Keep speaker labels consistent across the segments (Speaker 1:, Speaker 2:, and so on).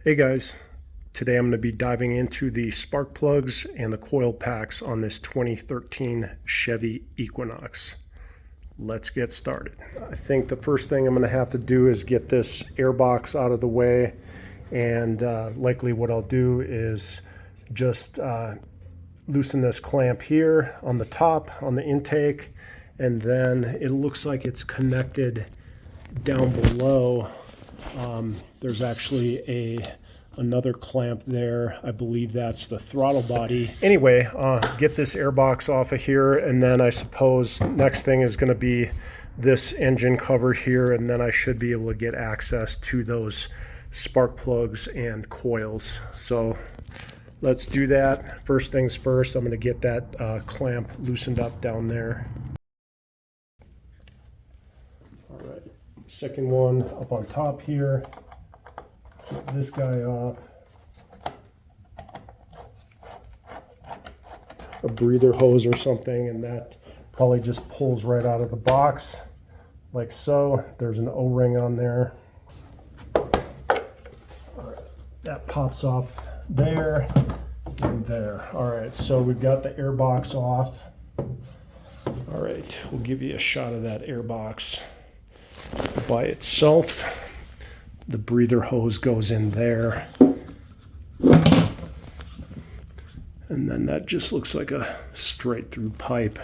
Speaker 1: Hey guys, today I'm going to be diving into the spark plugs and the coil packs on this 2013 Chevy Equinox. Let's get started. I think the first thing I'm going to have to do is get this air box out of the way, and likely what I'll do is just loosen this clamp here on the top on the intake, and then it looks like it's connected down below. There's actually another clamp there. I believe that's the throttle body. Anyway, get this air box off of here, and then I suppose next thing is going to be this engine cover here, and then I should be able to get access to those spark plugs and coils. So let's do that. First things first, I'm going to get that clamp loosened up down there. All right, second one up on top here. Get this guy off. A breather hose or something, and that probably just pulls right out of the box like so. There's an O-ring on there. All right, that pops off there and there. All right, so we've got the air box off. All right, we'll give you a shot of that air box by itself. The breather hose goes in there, and then that just looks like a straight through pipe.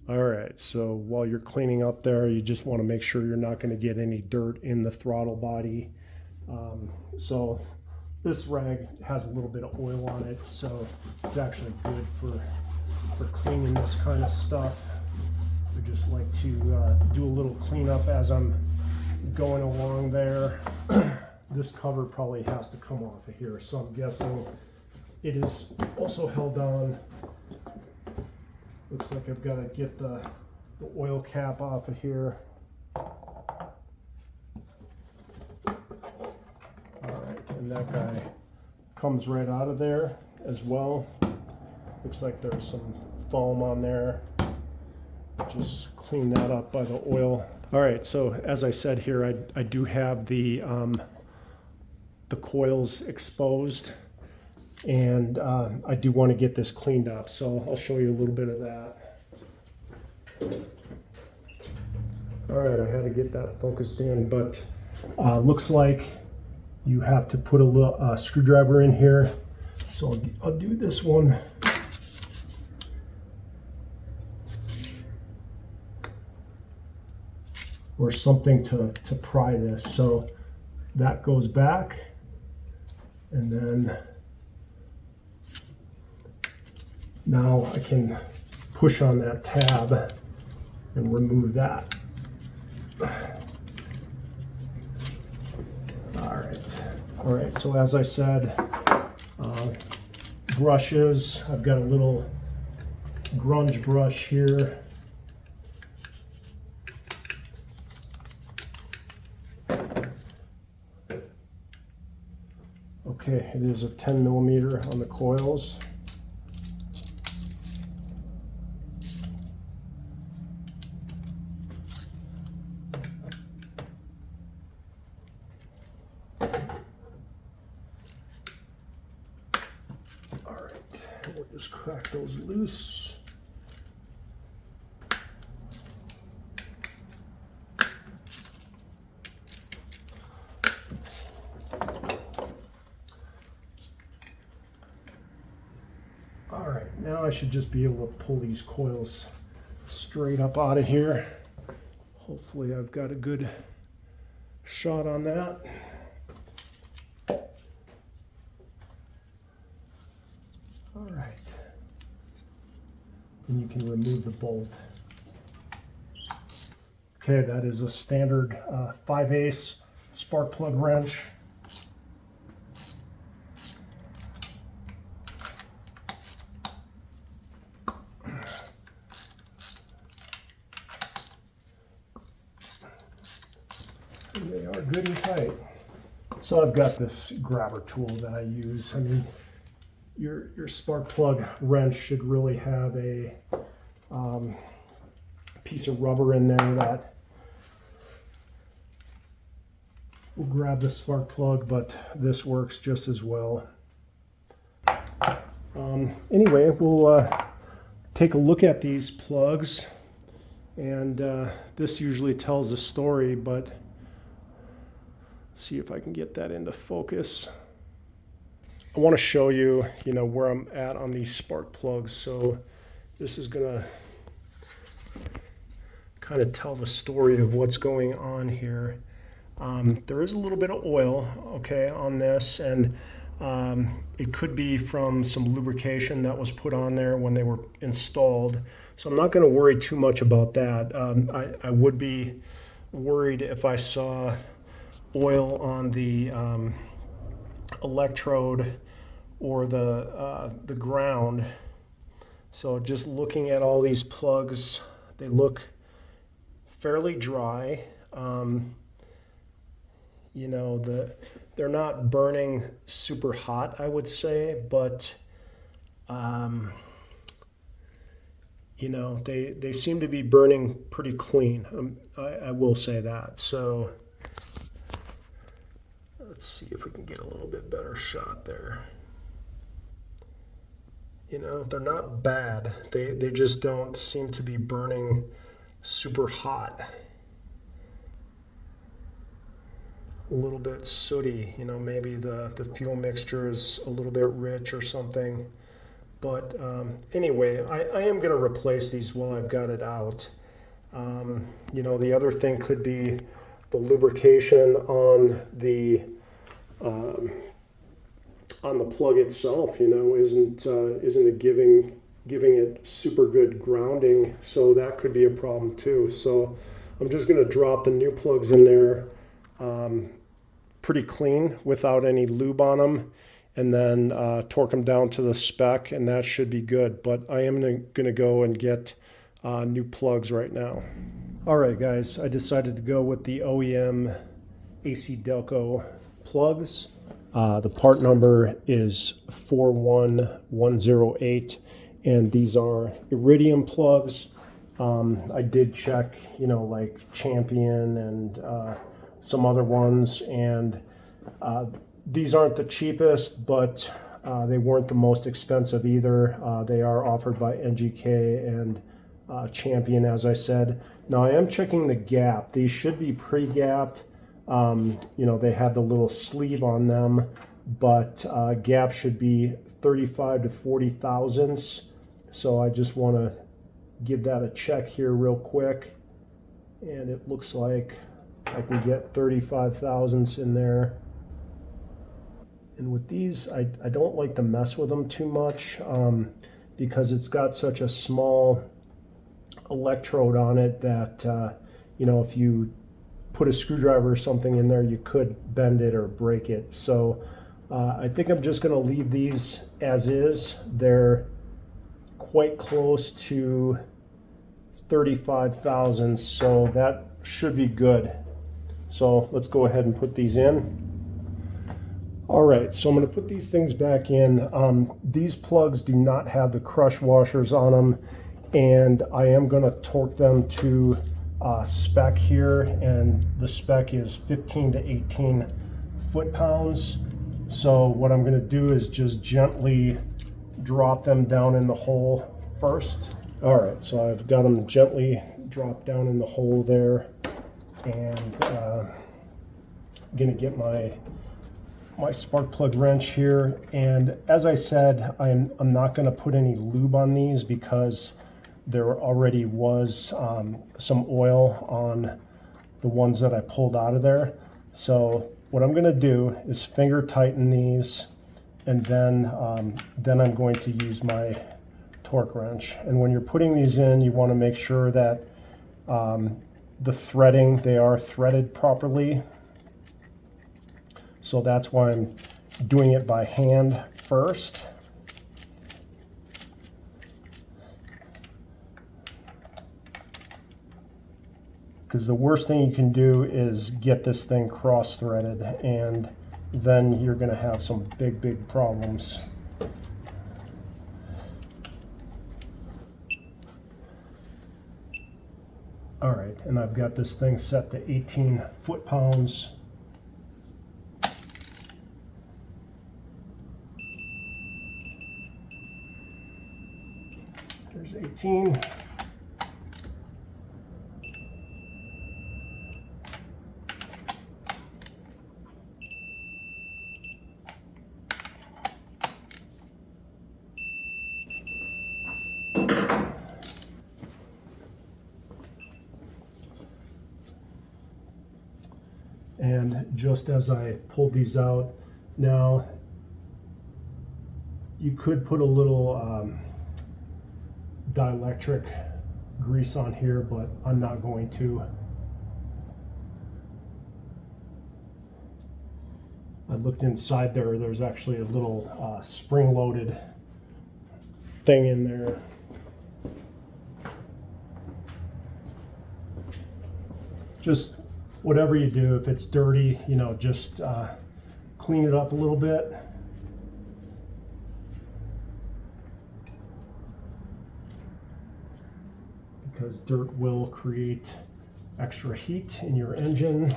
Speaker 1: All right, so while you're cleaning up there, you just want to make sure you're not going to get any dirt in the throttle body. So this rag has a little bit of oil on it, so it's actually good for cleaning this kind of stuff. I just like to do a little cleanup as I'm going along there. This cover probably has to come off of here, so I'm guessing it is also held on. Looks like I've got to get the oil cap off of here. All right, and that guy comes right out of there as well. Looks like there's some foam on there. Just clean that up by the oil. All right, so as I said here, I do have the coils exposed, and I do want to get this cleaned up, so I'll show you a little bit of that. All right, I had to get that focused in, but looks like you have to put a little screwdriver in here, so I'll do this one. Or something to pry this. So that goes back, and then now I can push on that tab and remove that. All right, so as I said, brushes, I've got a little grunge brush here. Okay, it is a 10 millimeter on the coils. All right, we'll just crack those loose. All right, now I should just be able to pull these coils straight up out of here. Hopefully I've got a good shot on that. All right, and you can remove the bolt. Okay, that is a standard 5/8 spark plug wrench. They are good and tight. So I've got this grabber tool that I use. I mean, your spark plug wrench should really have a piece of rubber in there that we'll grab the spark plug, but this works just as well. Anyway, we'll take a look at these plugs, and this usually tells a story, but see if I can get that into focus. I want to show you, where I'm at on these spark plugs. So this is gonna kind of tell the story of what's going on here. There is a little bit of oil, okay, on this, and it could be from some lubrication that was put on there when they were installed. So I'm not going to worry too much about that. I would be worried if I saw oil on the electrode or the ground. So just looking at all these plugs, they look fairly dry. They're not burning super hot, I would say, but they seem to be burning pretty clean. I will say that. So let's see if we can get a little bit better shot there. They're not bad. They just don't seem to be burning super hot. A little bit sooty, maybe the fuel mixture is a little bit rich or something. But anyway, I am going to replace these while I've got it out. The other thing could be the lubrication on the plug itself. Isn't it giving it super good grounding? So that could be a problem too. So I'm just going to drop the new plugs in there. Pretty clean without any lube on them, and then torque them down to the spec, and that should be good. But I am going to go and get new plugs right now. All right, guys, I decided to go with the OEM AC Delco plugs. The part number is 41108, and these are iridium plugs. I did check, like Champion and some other ones, and these aren't the cheapest, but they weren't the most expensive either. They are offered by NGK and Champion, as I said. Now I am checking the gap. These should be pre-gapped. They have the little sleeve on them, but gap should be 35 to 40 thousandths. So I just want to give that a check here real quick, and it looks like I can get 35 thousandths in there. And with these, I don't like to mess with them too much because it's got such a small electrode on it that, if you put a screwdriver or something in there, you could bend it or break it. So I think I'm just going to leave these as is. They're quite close to 35 thousandths, so that should be good. So let's go ahead and put these in. All right, so I'm going to put these things back in. These plugs do not have the crush washers on them, and I am going to torque them to spec here, and the spec is 15 to 18 foot-pounds. So what I'm going to do is just gently drop them down in the hole first. All right, so I've got them gently dropped down in the hole there, and I'm going to get my spark plug wrench here. And as I said, I'm not going to put any lube on these because there already was some oil on the ones that I pulled out of there. So what I'm going to do is finger tighten these, and then I'm going to use my torque wrench. And when you're putting these in, you want to make sure that the threading, they are threaded properly. So that's why I'm doing it by hand first. Because the worst thing you can do is get this thing cross-threaded, and then you're going to have some big problems. All right, and I've got this thing set to 18 foot-pounds. 2018. And just as I pulled these out, now you could put a little dielectric grease on here, but I'm not going to. I looked inside there, there's actually a little spring-loaded thing in there. Just whatever you do, if it's dirty, you know, just clean it up a little bit. Because dirt will create extra heat in your engine.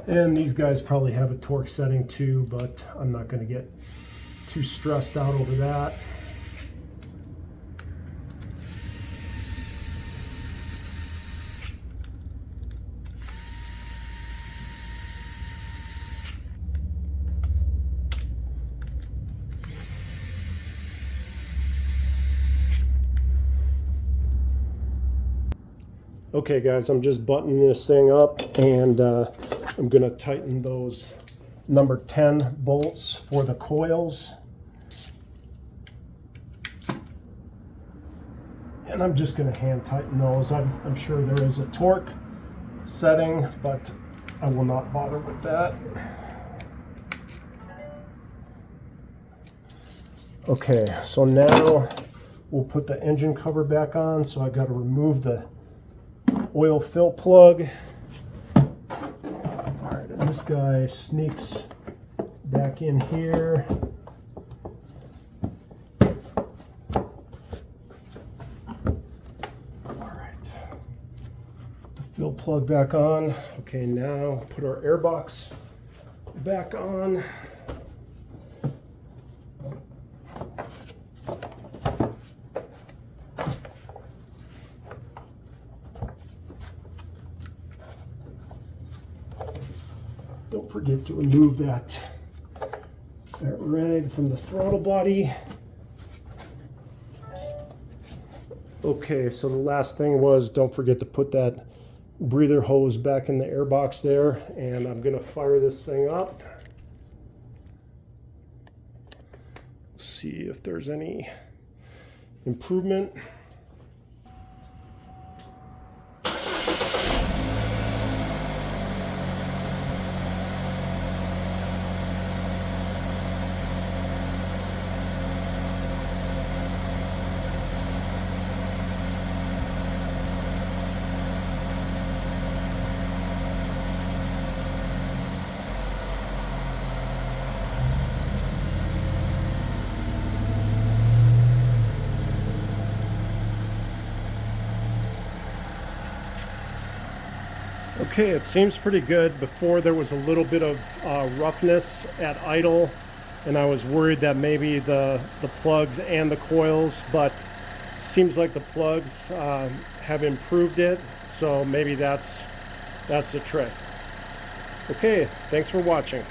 Speaker 1: And these guys probably have a torque setting too, but I'm not going to get too stressed out over that. Okay guys, I'm just buttoning this thing up, and I'm going to tighten those number 10 bolts for the coils. And I'm just going to hand tighten those. I'm sure there is a torque setting, but I will not bother with that. Okay, so now we'll put the engine cover back on. So I got to remove the oil fill plug. All right, and this guy sneaks back in here. All right, the fill plug back on. Okay, now put our air box back on. Don't forget to remove that rag from the throttle body. Okay, so the last thing was, don't forget to put that breather hose back in the air box there, and I'm going to fire this thing up. See if there's any improvement. Okay, it seems pretty good. Before there was a little bit of roughness at idle, and I was worried that maybe the plugs and the coils, but seems like the plugs have improved it, so maybe that's the trick. Okay, thanks for watching.